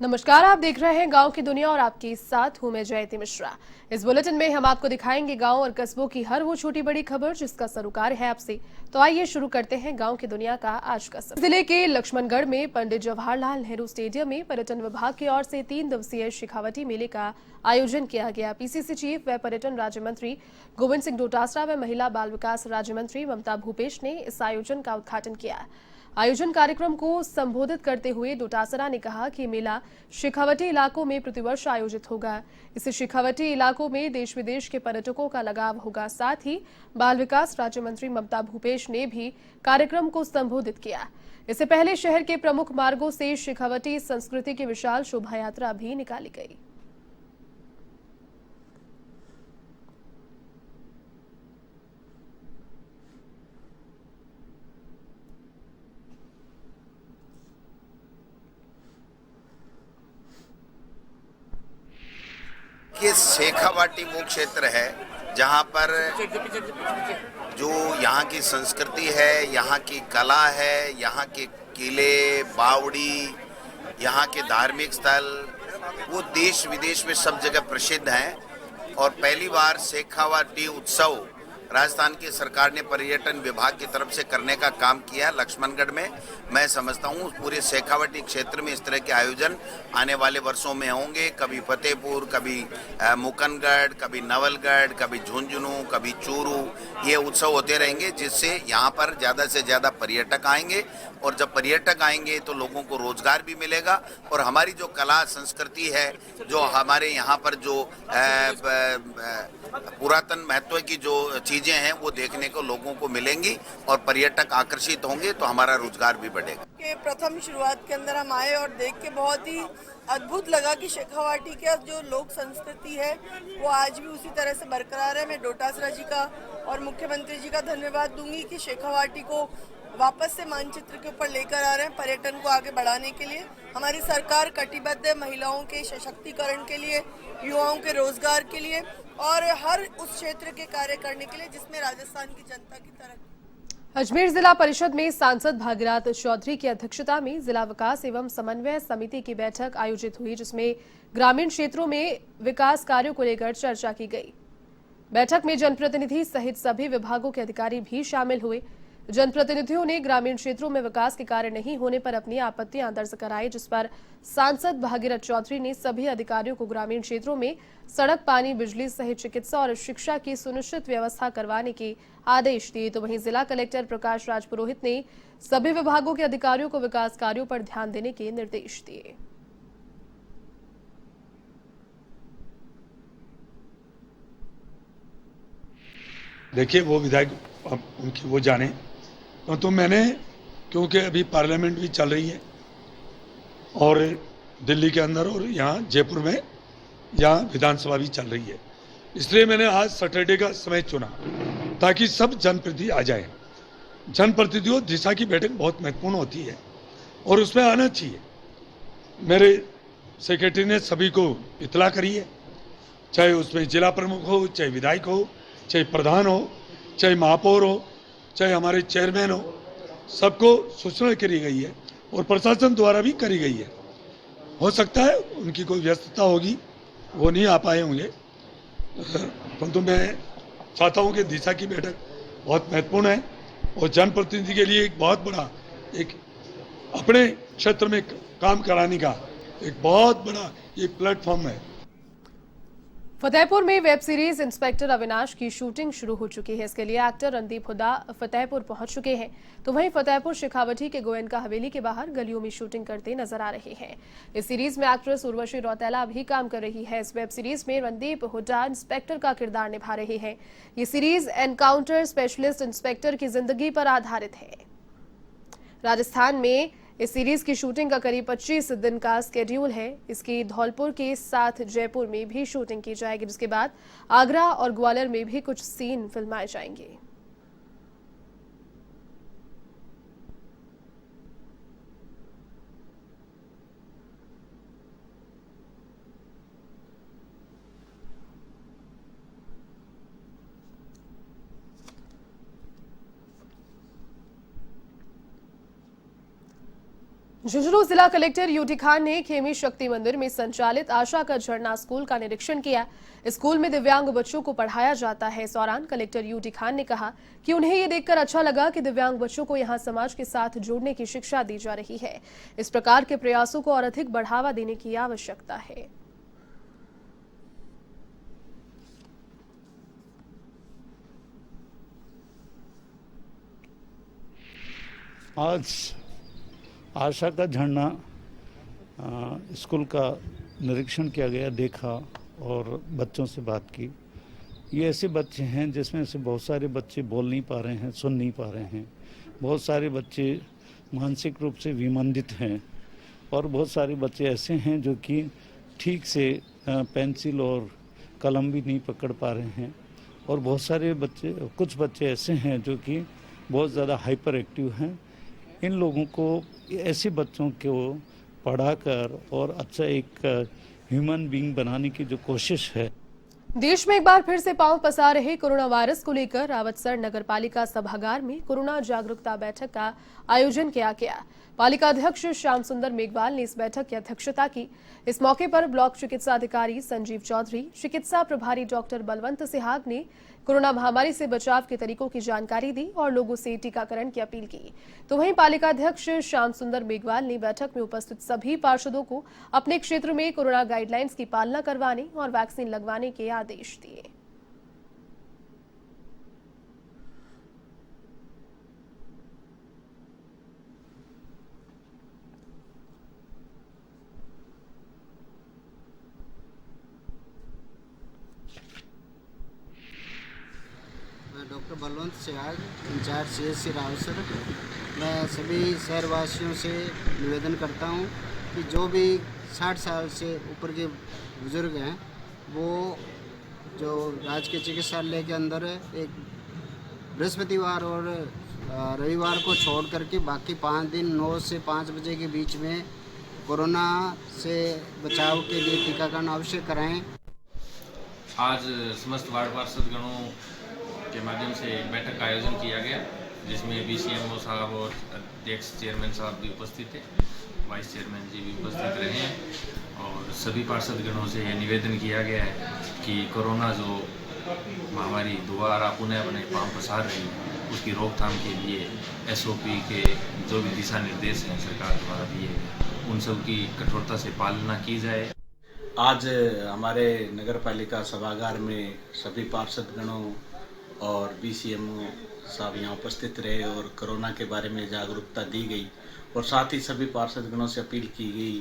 नमस्कार, आप देख रहे हैं गांव की दुनिया और आपके साथ हूं मैं जयती मिश्रा। इस बुलेटिन में हम आपको दिखाएंगे गांव और कस्बों की हर वो छोटी बड़ी खबर जिसका सरोकार है आपसे। तो आइए शुरू करते हैं गांव की दुनिया का आज का सफर। जिले के लक्ष्मणगढ़ में पंडित जवाहरलाल नेहरू स्टेडियम में पर्यटन विभाग की ओर से 3 दिवसीय शेखावटी मेले का आयोजन किया गया। पीसीसी चीफ व पर्यटन राज्य मंत्री गोविंद सिंह डोटासरा व महिला बाल विकास राज्य मंत्री ममता भूपेश ने इस आयोजन का उद्घाटन किया। आयोजन कार्यक्रम को संबोधित करते हुए डोटासरा ने कहा कि मेला शेखावटी इलाकों में प्रतिवर्ष आयोजित होगा। इससे शेखावटी इलाकों में देश विदेश के पर्यटकों का लगाव होगा। साथ ही बाल विकास राज्य मंत्री ममता भूपेश ने भी कार्यक्रम को संबोधित किया। इससे पहले शहर के प्रमुख मार्गों से शेखावटी संस्कृति की विशाल शोभा यात्रा भी निकाली गई। ये शेखावाटी वो क्षेत्र है जहाँ पर जो यहाँ की संस्कृति है, यहाँ की कला है, यहाँ के किले, बावड़ी, यहाँ के धार्मिक स्थल वो देश विदेश में सब जगह प्रसिद्ध हैं। और पहली बार शेखावाटी उत्सव राजस्थान की सरकार ने पर्यटन विभाग की तरफ से करने का काम किया लक्ष्मणगढ़ में। मैं समझता हूँ पूरे शेखावाटी क्षेत्र में इस तरह के आयोजन आने वाले वर्षों में होंगे। कभी फतेहपुर, कभी मुकनगढ़, कभी नवलगढ़, कभी झुंझुनू, कभी चूरू, ये उत्सव होते रहेंगे जिससे यहाँ पर ज़्यादा से ज़्यादा पर्यटक आएंगे। और जब पर्यटक आएंगे तो लोगों को रोजगार भी मिलेगा और हमारी जो कला संस्कृति है, जो हमारे यहाँ पर जो पुरातन महत्व की जो चीजें हैं वो देखने को लोगों को मिलेंगी और पर्यटक आकर्षित होंगे तो हमारा रोजगार भी बढ़ेगा। के प्रथम शुरुआत के अंदर हम आए और देख के बहुत ही अद्भुत लगा कि शेखावाटी का जो लोक संस्कृति है वो आज भी उसी तरह से बरकरार है। मैं डोटासरा जी का और मुख्यमंत्री जी का धन्यवाद दूंगी कि शेखावाटी को वापस से मानचित्र के ऊपर लेकर आ रहे हैं पर्यटन को आगे बढ़ाने के लिए। हमारी सरकार कटिबद्ध है महिलाओं के सशक्तिकरण के लिए, युवाओं के रोजगार के लिए और हर उस क्षेत्र के कार्य करने के लिए जिसमें राजस्थान की जनता की तरक्की। अजमेर जिला परिषद में सांसद भागीरथ चौधरी की अध्यक्षता में जिला विकास एवं समन्वय समिति की बैठक आयोजित हुई, जिसमें ग्रामीण क्षेत्रों में विकास कार्यों को लेकर चर्चा की गई। बैठक में जनप्रतिनिधि सहित सभी विभागों के अधिकारी भी शामिल हुए। जनप्रतिनिधियों ने ग्रामीण क्षेत्रों में विकास के कार्य नहीं होने पर अपनी आपत्तियां दर्ज कराई, जिस पर सांसद भागीरथ चौधरी ने सभी अधिकारियों को ग्रामीण क्षेत्रों में सड़क, पानी, बिजली सहित चिकित्सा और शिक्षा की सुनिश्चित व्यवस्था करवाने के आदेश दिए। तो वहीं जिला कलेक्टर प्रकाश राज पुरोहित ने सभी विभागों के अधिकारियों को विकास कार्यों पर ध्यान देने के निर्देश दिए। देखिए वो विधायक अब उनकी वो जाने तो मैंने, क्योंकि अभी पार्लियामेंट भी चल रही है और दिल्ली के अंदर और यहाँ जयपुर में यहाँ विधानसभा भी चल रही है, इसलिए मैंने आज सैटरडे का समय चुना ताकि सब जनप्रतिनिधि आ जाए। जनप्रतिनिधियों दिशा की बैठक बहुत महत्वपूर्ण होती है और उसमें आना चाहिए। मेरे सेक्रेटरी ने सभी को इतला करी है, चाहे उसमें जिला प्रमुख हो, चाहे विधायक हो, चाहे प्रधान हो, चाहे महापौर हो, चाहे हमारे चेयरमैन हो, सबको सूचना करी गई है और प्रशासन द्वारा भी करी गई है। हो सकता है उनकी कोई व्यस्तता होगी, वो नहीं आ पाए होंगे, परंतु मैं चाहता हूं कि दिशा की बैठक बहुत महत्वपूर्ण है और जनप्रतिनिधि के लिए एक बहुत बड़ा एक अपने क्षेत्र में काम कराने का एक बहुत बड़ा ये प्लेटफॉर्म है। फतेहपुर में वेब सीरीज इंस्पेक्टर अविनाश की शूटिंग शुरू हो चुकी है। इसके लिए एक्टर रणदीप हुड्डा फतेहपुर पहुंच चुके हैं। तो वहीं फतेहपुर शेखावटी के गोयनका हवेली के बाहर गलियों में शूटिंग करते नजर आ रहे हैं। इस सीरीज में एक्ट्रेस उर्वशी रौतेला भी काम कर रही है। इस वेब सीरीज में रणदीप हुड्डा इंस्पेक्टर का किरदार निभा रहे हैं। ये सीरीज एनकाउंटर स्पेशलिस्ट इंस्पेक्टर की जिंदगी पर आधारित है। राजस्थान में इस सीरीज की शूटिंग का करीब 25 दिन का स्केड्यूल है। इसकी धौलपुर के साथ जयपुर में भी शूटिंग की जाएगी, जिसके बाद आगरा और ग्वालियर में भी कुछ सीन फिल्माए जाएंगे। झुंझुनू जिला कलेक्टर यूटी खान ने खेमी शक्ति मंदिर में संचालित आशा का झरना स्कूल का निरीक्षण किया। स्कूल में दिव्यांग बच्चों को पढ़ाया जाता है। इस दौरान कलेक्टर यूटी खान ने कहा कि उन्हें ये देखकर अच्छा लगा कि दिव्यांग बच्चों को यहां समाज के साथ जोड़ने की शिक्षा दी जा रही है। इस प्रकार के प्रयासों को और अधिक बढ़ावा देने की आवश्यकता है। आज आशा का झरना स्कूल का निरीक्षण किया गया, देखा और बच्चों से बात की। ये ऐसे बच्चे हैं जिसमें से बहुत सारे बच्चे बोल नहीं पा रहे हैं, सुन नहीं पा रहे हैं, बहुत सारे बच्चे मानसिक रूप से विमंदित हैं और बहुत सारे बच्चे ऐसे हैं जो कि ठीक से पेंसिल और कलम भी नहीं पकड़ पा रहे हैं और बहुत सारे बच्चे, कुछ बच्चे ऐसे हैं जो कि बहुत ज़्यादा हाइपर एक्टिव हैं। इन लोगों को, ऐसे बच्चों को पढ़ाकर और अच्छा एक ह्यूमन बीइंग बनाने की जो कोशिश है। देश में एक बार फिर से पांव पसार रहे कोरोना वायरस को लेकर रावतसर नगरपालिका सभागार में कोरोना जागरूकता बैठक का आयोजन किया गया। पालिका अध्यक्ष श्याम सुंदर मेघवाल ने इस बैठक की अध्यक्षता की। इस मौके पर ब्लॉक चिकित्सा अधिकारी संजीव चौधरी, चिकित्सा प्रभारी डॉक्टर बलवंत सिहाग ने कोरोना महामारी से बचाव के तरीकों की जानकारी दी और लोगों से टीकाकरण की अपील की। तो वहीं पालिका अध्यक्ष श्याम सुंदर मेघवाल ने बैठक में उपस्थित सभी पार्षदों को अपने क्षेत्र में कोरोना गाइडलाइंस की पालना करवाने और वैक्सीन लगवाने के आदेश दिए। Doctor Balwant Sihag, in charge CHC Rawatsar. मैं सभी शहरवासियों से निवेदन करता हूं कि जो भी 60 साल से ऊपर के बुज़ुर्ग हैं वो जो राजकीय चिकित्सालय के अंदर एक बृहस्पतिवार और रविवार को छोड़ करके बाकी 5 दिन 9 से 5 बजे के बीच में कोरोना से बचाव के लिए टीकाकरण अवश्य कराएं। आज समस्त वार्ड पार्षद गणों के माध्यम से एक बैठक का आयोजन किया गया, जिसमें BCMO साहब और अध्यक्ष चेयरमैन साहब भी उपस्थित थे, वाइस चेयरमैन जी भी उपस्थित रहे हैं और सभी पार्षद गणों से यह निवेदन किया गया है कि कोरोना जो महामारी दोबारा पुनः अपने पांव पसार रही है, उसकी रोकथाम के लिए SOP के जो भी दिशा निर्देश हैं सरकार द्वारा दिए गए, उन सब की कठोरता से पालना की जाए। आज हमारे नगर पालिका सभागार में सभी पार्षद गणों और BCMO साहब यहाँ उपस्थित रहे और कोरोना के बारे में जागरूकता दी गई और साथ ही सभी पार्षद गणों से अपील की गई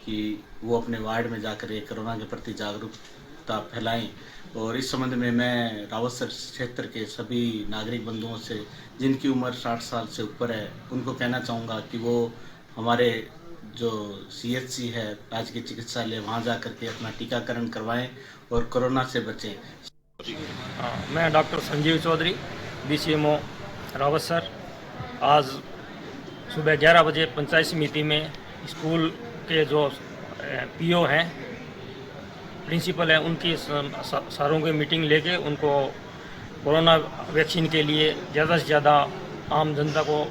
कि वो अपने वार्ड में जाकर कोरोना के प्रति जागरूकता फैलाएं। और इस संबंध में मैं रावतसर क्षेत्र के सभी नागरिक बंधुओं से जिनकी उम्र 60 साल से ऊपर है उनको कहना चाहूँगा कि वो हमारे जो CHC है राजकीय चिकित्सालय, वहाँ जा कर के अपना टीकाकरण करवाएं और कोरोना से बचें। मैं डॉक्टर संजीव चौधरी, BCMO रावतसर। आज सुबह 11 बजे पंचायत समिति में स्कूल के जो PO हैं, प्रिंसिपल हैं, उनकी सारों की मीटिंग लेके उनको कोरोना वैक्सीन के लिए ज़्यादा से ज़्यादा आम जनता को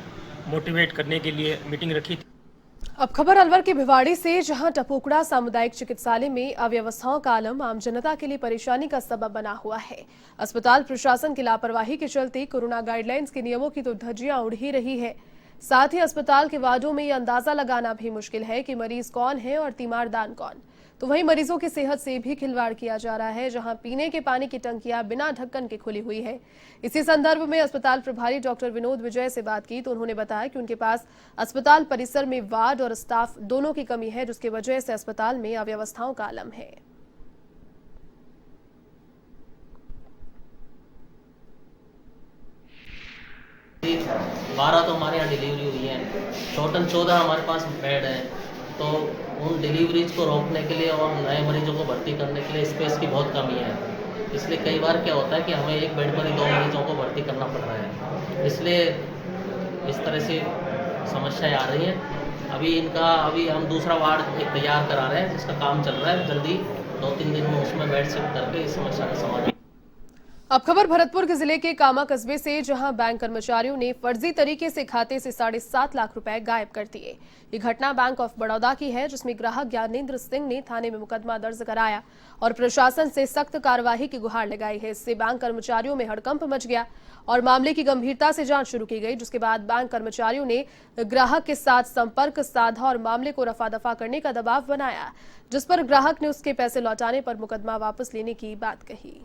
मोटिवेट करने के लिए मीटिंग रखी थी। अब खबर अलवर के भिवाड़ी से, जहां टपोकड़ा सामुदायिक चिकित्सालय में अव्यवस्थाओं का आलम आम जनता के लिए परेशानी का सबब बना हुआ है। अस्पताल प्रशासन की लापरवाही के चलते कोरोना गाइडलाइंस के नियमों की तो धज्जियां उड़ ही रही है। साथ ही अस्पताल के वार्डों में ये अंदाजा लगाना भी मुश्किल है कि मरीज कौन है और तीमारदान कौन। तो वहीं मरीजों की सेहत से भी खिलवाड़ किया जा रहा है, जहां पीने के पानी की टंकियां बिना ढक्कन के खुली हुई है। इसी संदर्भ में अस्पताल प्रभारी डॉक्टर विनोद विजय से बात की तो उन्होंने बताया कि उनके पास अस्पताल परिसर में वार्ड और स्टाफ दोनों की कमी है, जिसकी वजह से अस्पताल में अव्यवस्थाओं का आलम है। 12 तो हमारे यहाँ डिलीवरी हुई है, टोटल 14 हमारे पास बेड है। तो उन डिलीवरीज को रोकने के लिए और नए मरीजों को भर्ती करने के लिए स्पेस की बहुत कमी है। इसलिए कई बार क्या होता है कि हमें एक बेड पर ही 2 मरीजों को भर्ती करना पड़ रहा है। इसलिए इस तरह से समस्याएं आ रही हैं। अभी हम दूसरा वार्ड एक तैयार करा रहे हैं, जिसका काम चल रहा है। जल्दी 2-3 दिन में उसमें बेड शिफ्ट करके इस समस्या का समाधान। अब खबर भरतपुर के जिले के कामा कस्बे से, जहां बैंक कर्मचारियों ने फर्जी तरीके से खाते से 7.5 लाख रुपए गायब कर दिए। ये घटना बैंक ऑफ बड़ौदा की है, जिसमें ग्राहक ज्ञानेंद्र सिंह ने थाने में मुकदमा दर्ज कराया और प्रशासन से सख्त कार्रवाई की गुहार लगाई है। इससे बैंक कर्मचारियों में हड़कंप मच गया और मामले की गंभीरता से जांच शुरू की गई, जिसके बाद बैंक कर्मचारियों ने ग्राहक के साथ संपर्क साधा और मामले को रफा दफा करने का दबाव बनाया, जिस पर ग्राहक ने उसके पैसे लौटाने पर मुकदमा वापस लेने की बात कही।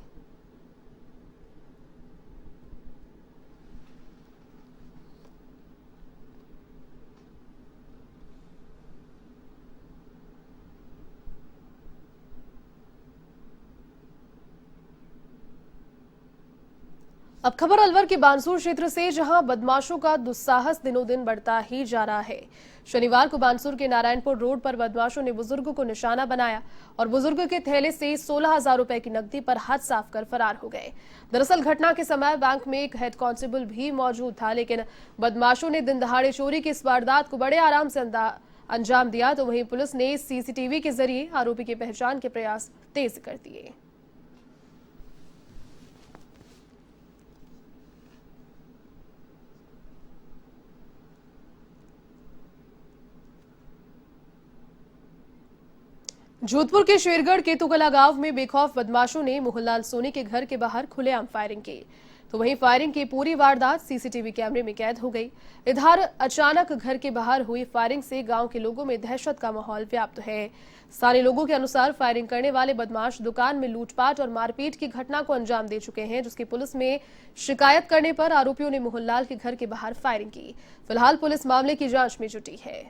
अब खबर अलवर के बानसूर क्षेत्र से, जहां बदमाशों का दुस्साहस दिनों दिन बढ़ता ही जा रहा है। शनिवार को बानसूर के नारायणपुर रोड पर बदमाशों ने बुजुर्ग को निशाना बनाया और बुजुर्ग के थैले से 16,000 रुपए की नकदी पर हाथ साफ कर फरार हो गए। दरअसल घटना के समय बैंक में एक हेड कांस्टेबल भी मौजूद था, लेकिन बदमाशों ने दिन दहाड़े चोरी की इस वारदात को बड़े आराम से अंजाम दिया। तो वहीं पुलिस ने सीसीटीवी के जरिए आरोपी की पहचान के प्रयास तेज कर दिए। जोधपुर के शेरगढ़ केतुकला गांव में बेखौफ बदमाशों ने मोहनलाल सोनी के घर के बाहर खुलेआम फायरिंग की। तो वहीं फायरिंग की पूरी वारदात सीसीटीवी कैमरे में कैद हो गई। इधर अचानक घर के बाहर हुई फायरिंग से गांव के लोगों में दहशत का माहौल व्याप्त है। स्थानीय लोगों के अनुसार फायरिंग करने वाले बदमाश दुकान में लूटपाट और मारपीट की घटना को अंजाम दे चुके हैं, जिसकी पुलिस में शिकायत करने पर आरोपियों ने मोहनलाल के घर के बाहर फायरिंग की। फिलहाल पुलिस मामले की जांच में जुटी है।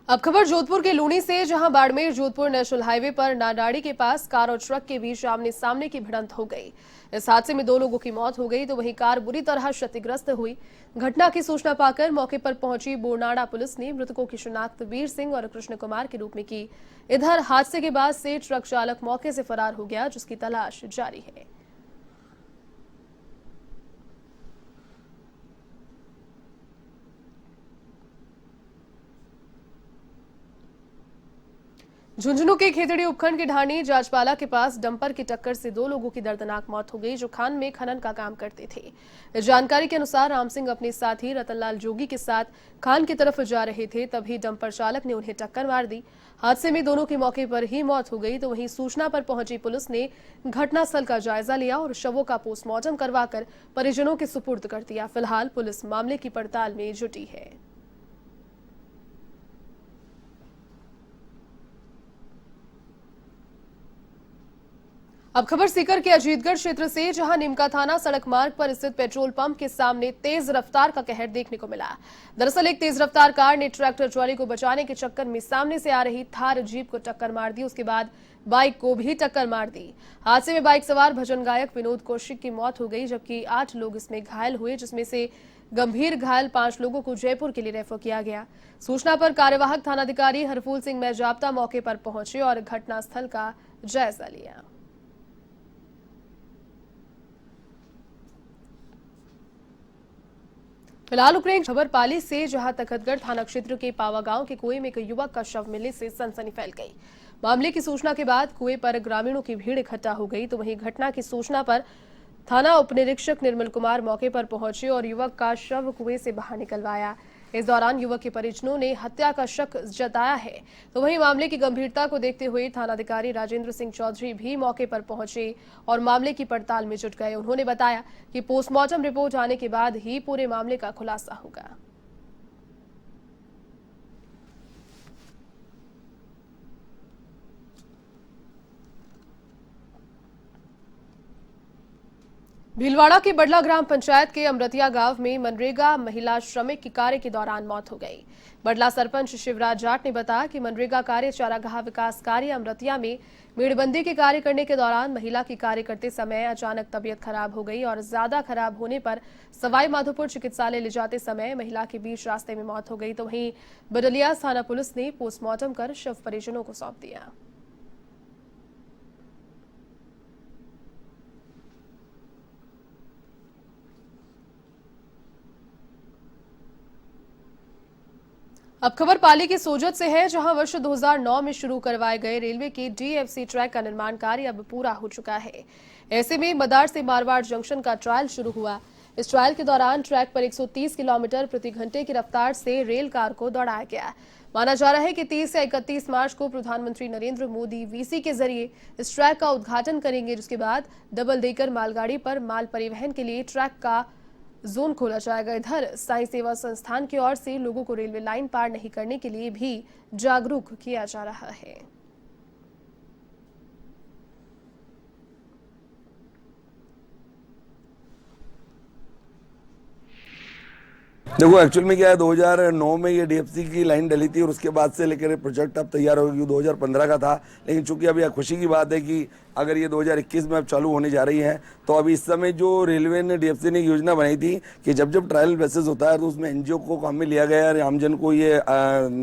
अब खबर जोधपुर के लूनी से, जहां बाड़मेर जोधपुर नेशनल हाईवे पर नाडाड़ी के पास कार और ट्रक के बीच आमने सामने की भिड़ंत हो गई। इस हादसे में 2 लोगों की मौत हो गई, तो वहीं कार बुरी तरह क्षतिग्रस्त हुई। घटना की सूचना पाकर मौके पर पहुंची बोरनाड़ा पुलिस ने मृतकों की शिनाख्त वीर सिंह और कृष्ण कुमार के रूप में की। इधर हादसे के बाद से ट्रक चालक मौके से फरार हो गया, जिसकी तलाश जारी है। झुंझुनू के खेतड़ी उपखंड के ढाणी जाजपाला के पास डंपर की टक्कर से 2 लोगों की दर्दनाक मौत हो गई, जो खान में खनन का काम करते थे। इस जानकारी के अनुसार राम सिंह अपने साथी रतनलाल जोगी के साथ खान की तरफ जा रहे थे, तभी डंपर चालक ने उन्हें टक्कर मार दी। हादसे में दोनों की मौके पर ही मौत हो गई। तो वहीं सूचना पर पहुंची पुलिस ने घटनास्थल का जायजा लिया और शवों का पोस्टमार्टम करवाकर परिजनों के सुपुर्द कर दिया। फिलहाल पुलिस मामले की पड़ताल में जुटी है। अब खबर सीकर के अजीतगढ़ क्षेत्र से, जहां निमका थाना सड़क मार्ग पर स्थित पेट्रोल पंप के सामने तेज रफ्तार का कहर देखने को मिला। दरअसल एक तेज रफ्तार कार ने ट्रैक्टर ट्रॉली को बचाने के चक्कर में सामने से आ रही थार जीप को टक्कर मार दी। उसके बाद बाइक को भी टक्कर मार दी। हादसे में बाइक सवार भजन गायक विनोद कौशिक की मौत हो गई, जबकि 8 लोग इसमें घायल हुए, जिसमें से गंभीर घायल 5 लोगों को जयपुर के लिए रेफर किया गया। सूचना पर कार्यवाहक थानाधिकारी हरफूल सिंह मेजाप्ता मौके पर पहुंचे और घटनास्थल का जायजा लिया। फिलहाल उपरी खबर पाली से, जहां तखतगढ़ थाना क्षेत्र के पावा गांव के कुएं में एक युवक का शव मिलने से सनसनी फैल गई। मामले की सूचना के बाद कुएं पर ग्रामीणों की भीड़ इकट्ठा हो गई। तो वहीं घटना की सूचना पर थाना उपनिरीक्षक निर्मल कुमार मौके पर पहुंचे और युवक का शव कुएं से बाहर निकलवाया। इस दौरान युवक के परिजनों ने हत्या का शक जताया है। तो वहीं मामले की गंभीरता को देखते हुए थानाधिकारी राजेंद्र सिंह चौधरी भी मौके पर पहुंचे और मामले की पड़ताल में जुट गए। उन्होंने बताया कि पोस्टमार्टम रिपोर्ट आने के बाद ही पूरे मामले का खुलासा होगा। भीलवाड़ा के बडला ग्राम पंचायत के अमरतिया गांव में मनरेगा महिला श्रमिक की कार्य के दौरान मौत हो गई। बडला सरपंच शिवराज जाट ने बताया कि मनरेगा कार्य चारागाह विकास कार्य अमरतिया में मेड़बंदी के कार्य करने के दौरान महिला की कार्य करते समय अचानक तबीयत खराब हो गई और ज्यादा खराब होने पर सवाई माधोपुर चिकित्सालय ले जाते समय महिला की बीच रास्ते में मौत हो गई। तो वहीं बडलिया थाना पुलिस ने पोस्टमार्टम कर शव परिजनों को सौंप दिया। अब खबर पाली की सोजत से है, जहां वर्ष 2009 में शुरू करवाए गए रेलवे के डीएफसी ट्रैक का निर्माण कार्य अब पूरा हो चुका है। ऐसे में मदार से मारवाड़ जंक्शन का ट्रायल शुरू हुआ। इस ट्रायल के दौरान ट्रैक पर 130 किलोमीटर प्रति घंटे की रफ्तार से रेल कार को दौड़ाया गया। माना जा रहा है कि 30 से 31 मार्च को प्रधानमंत्री नरेंद्र मोदी वीसी के जरिए इस ट्रैक का उद्घाटन करेंगे, जिसके बाद डबल डेकर मालगाड़ी पर माल परिवहन के लिए ट्रैक का जोन खोला जाएगा। इधर साई सेवा संस्थान की ओर से लोगों को रेलवे लाइन पार नहीं करने के लिए भी जागरूक किया जा रहा है। देखो एक्चुअल में क्या है, 2009 में ये डीएफसी की लाइन डली थी और उसके बाद से लेकर प्रोजेक्ट अब तैयार हो गया। 2015 का था, लेकिन चूंकि अभी खुशी की बात है कि अगर ये 2021 में अब चालू होने जा रही है, तो अभी इस समय जो रेलवे ने डीएफसी ने योजना बनाई थी कि जब जब ट्रायल बेसिस होता है तो उसमें एनजीओ को काम में लिया गया और आमजन को ये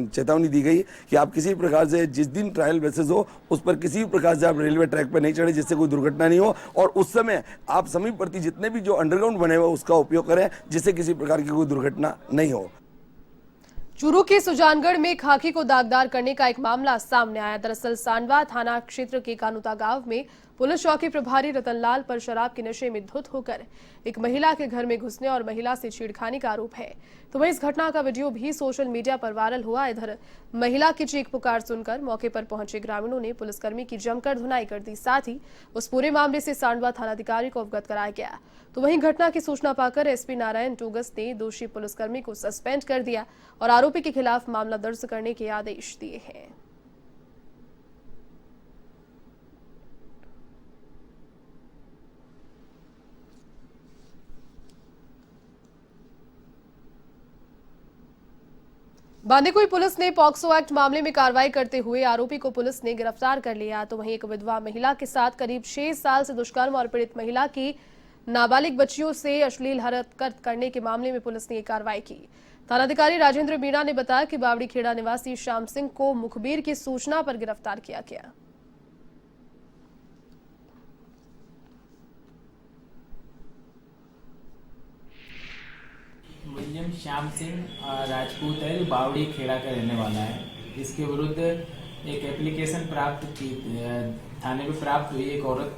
चेतावनी दी गई कि आप किसी प्रकार से जिस दिन ट्रायल बेसिस हो उस पर किसी भी प्रकार से आप रेलवे ट्रैक पर नहीं चढ़े, जिससे कोई दुर्घटना नहीं हो। और उस समय आप समीपवर्ती जितने भी जो अंडरग्राउंड बने हुए उसका उपयोग करें, जिससे किसी प्रकार की कोई दुर्घटना नहीं हो। चूरू के सुजानगढ़ में खाकी को दागदार करने का एक मामला सामने आया। दरअसल सांडवा थाना क्षेत्र के कानुता गांव में पुलिस चौकी प्रभारी रतनलाल पर शराब के नशे में धुत होकर एक महिला के घर में घुसने और महिला से छेड़खानी का आरोप है। तो वहीं इस घटना का वीडियो भी सोशल मीडिया पर वायरल हुआ। इधर महिला की चीख पुकार सुनकर मौके पर पहुंचे ग्रामीणों ने पुलिसकर्मी की जमकर धुनाई कर दी। साथ ही उस पूरे मामले से सांडवा थानाधिकारी को अवगत कराया गया। तो वहीं घटना की सूचना पाकर एसपी नारायण टूगस ने दोषी पुलिसकर्मी को सस्पेंड कर दिया और आरोपी के खिलाफ मामला दर्ज करने के आदेश दिए हैं। बांदीकुई पुलिस ने पॉक्सो एक्ट मामले में कार्रवाई करते हुए आरोपी को पुलिस ने गिरफ्तार कर लिया। तो वहीं एक विधवा महिला के साथ करीब 6 साल से दुष्कर्म और पीड़ित महिला की नाबालिग बच्चियों से अश्लील हरकत करने के मामले में पुलिस ने कार्रवाई की। थानाधिकारी राजेंद्र मीणा ने बताया कि बावड़ी खेड़ा निवासी श्याम सिंह को मुखबिर की सूचना पर गिरफ्तार किया गया। मुलजिम श्याम सिंह राजपूत है, जो बावड़ी खेड़ा का रहने वाला है। इसके विरुद्ध एक एप्लीकेशन प्राप्त की थाने में प्राप्त हुई। एक औरत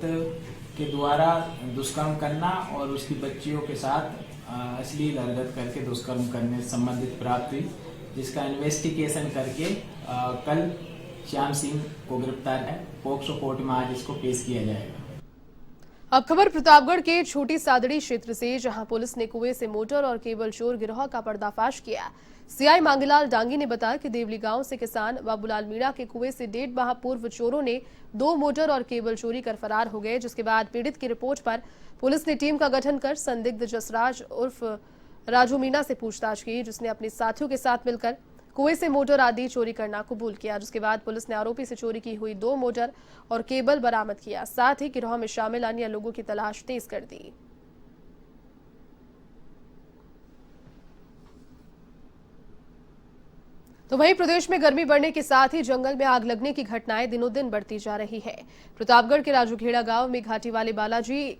के द्वारा दुष्कर्म करना और उसकी बच्चियों के साथ अश्लील हरकत करके दुष्कर्म करने से संबंधित प्राप्त हुई, जिसका इन्वेस्टिगेशन करके कल श्याम सिंह को गिरफ्तार है। पॉक्सो कोर्ट में आज इसको पेश किया जाएगा। अब खबर प्रतापगढ़ के छोटी सादड़ी क्षेत्र से, जहां पुलिस ने कुएं से मोटर और केबल चोर गिरोह का पर्दाफाश किया। सीआई मांगीलाल डांगी ने बताया कि देवली गांव से किसान बाबूलाल मीणा के कुएं से 1.5 माह पूर्व चोरों ने 2 मोटर और केबल चोरी कर फरार हो गए, जिसके बाद पीड़ित की रिपोर्ट पर पुलिस ने टीम का गठन कर संदिग्ध जसराज उर्फ राजू मीणा से पूछताछ की, जिसने अपने साथियों के साथ मिलकर कुएं से मोटर आदि चोरी करना कबूल किया। जिसके बाद पुलिस ने आरोपी से चोरी की हुई 2 मोटर और केबल बरामद किया। साथ ही गिरोह में शामिल अन्य लोगों की तलाश तेज कर दी। तो वहीं प्रदेश में गर्मी बढ़ने के साथ ही जंगल में आग लगने की घटनाएं दिनों दिन बढ़ती जा रही है। प्रतापगढ़ के राजूखेड़ा गांव में घाटी वाले बालाजी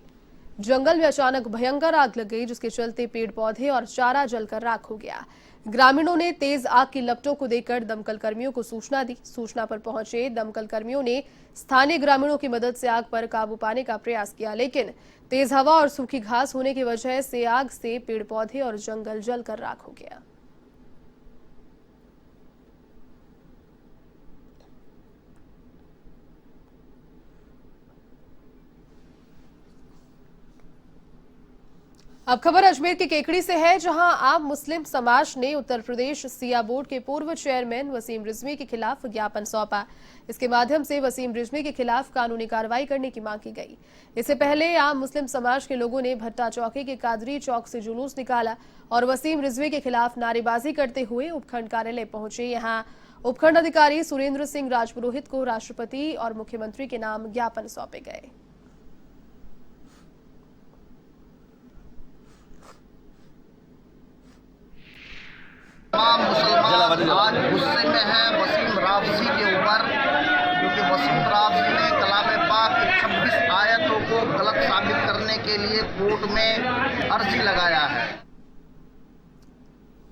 जंगल में अचानक भयंकर आग लग गई, जिसके चलते पेड़ पौधे और चारा जलकर राख हो गया। ग्रामीणों ने तेज आग की लपटों को देखकर दमकल कर्मियों को सूचना दी। सूचना पर पहुंचे दमकल कर्मियों ने स्थानीय ग्रामीणों की मदद से आग पर काबू पाने का प्रयास किया, लेकिन तेज हवा और सूखी घास होने की वजह से आग से पेड़ पौधे और जंगल जलकर राख हो गया। अब खबर अजमेर के केकड़ी से है, जहां आम मुस्लिम समाज ने उत्तर प्रदेश सिया बोर्ड के पूर्व चेयरमैन वसीम रिजवी के खिलाफ ज्ञापन सौंपा। इसके माध्यम से वसीम रिजवी के खिलाफ कानूनी कार्रवाई करने की मांग की गई। इससे पहले आम मुस्लिम समाज के लोगों ने भट्टा चौकी के कादरी चौक से जुलूस निकाला और वसीम रिजवी के खिलाफ नारेबाजी करते हुए उपखंड कार्यालय पहुंचे। यहां उपखंड अधिकारी सुरेंद्र सिंह राजपुरोहित को राष्ट्रपति और मुख्यमंत्री के नाम ज्ञापन सौंपे गए। तमाम मुसलमान आज गुस्से में हैं वसीम रावसी के ऊपर, क्योंकि वसीम रावसी ने कलाम पाक की 26 आयतों को गलत साबित करने के लिए कोर्ट में अर्जी लगाया है।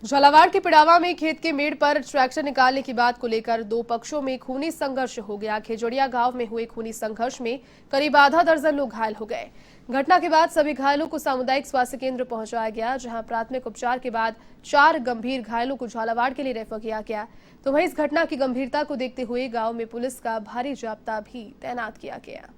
झालावाड़ के पिड़ावा में खेत के मेड़ पर ट्रैक्टर निकालने की बात को लेकर दो पक्षों में खूनी संघर्ष हो गया। खेजड़िया गांव में हुए खूनी संघर्ष में करीब आधा दर्जन लोग घायल हो गए। घटना के बाद सभी घायलों को सामुदायिक स्वास्थ्य केंद्र पहुंचाया गया, जहां प्राथमिक उपचार के बाद 4 गंभीर घायलों को झालावाड़ के लिए रेफर किया गया। तो वहीं इस घटना की गंभीरता को देखते हुए गाँव में पुलिस का भारी जाब्ता भी तैनात किया गया।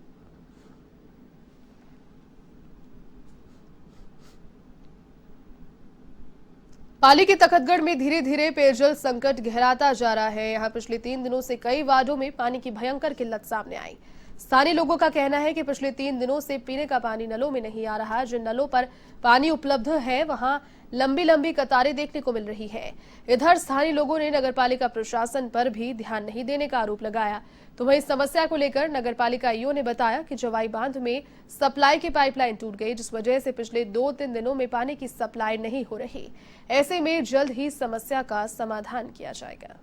पाली के तखतगढ़ में धीरे धीरे पेयजल संकट गहराता जा रहा है। यहां पिछले 3 दिनों से कई वार्डों में पानी की भयंकर किल्लत सामने आई। स्थानीय लोगों का कहना है कि पिछले 3 दिनों से पीने का पानी नलों में नहीं आ रहा। जिन नलों पर पानी उपलब्ध है वहां लंबी लंबी कतारें देखने को मिल रही है। इधर स्थानीय लोगों ने नगरपालिका प्रशासन पर भी ध्यान नहीं देने का आरोप लगाया। तो वहीं समस्या को लेकर नगरपालिका ईओ ने बताया कि जवाई बांध में सप्लाई की पाइपलाइन टूट गई, जिस वजह से पिछले 2-3 दिनों में पानी की सप्लाई नहीं हो रही। ऐसे में जल्द ही समस्या का समाधान किया जाएगा।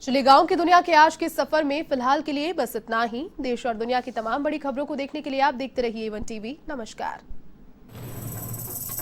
चलिए गांव की दुनिया के आज के सफर में फिलहाल के लिए बस इतना ही। देश और दुनिया की तमाम बड़ी खबरों को देखने के लिए आप देखते रहिए A1 TV। नमस्कार।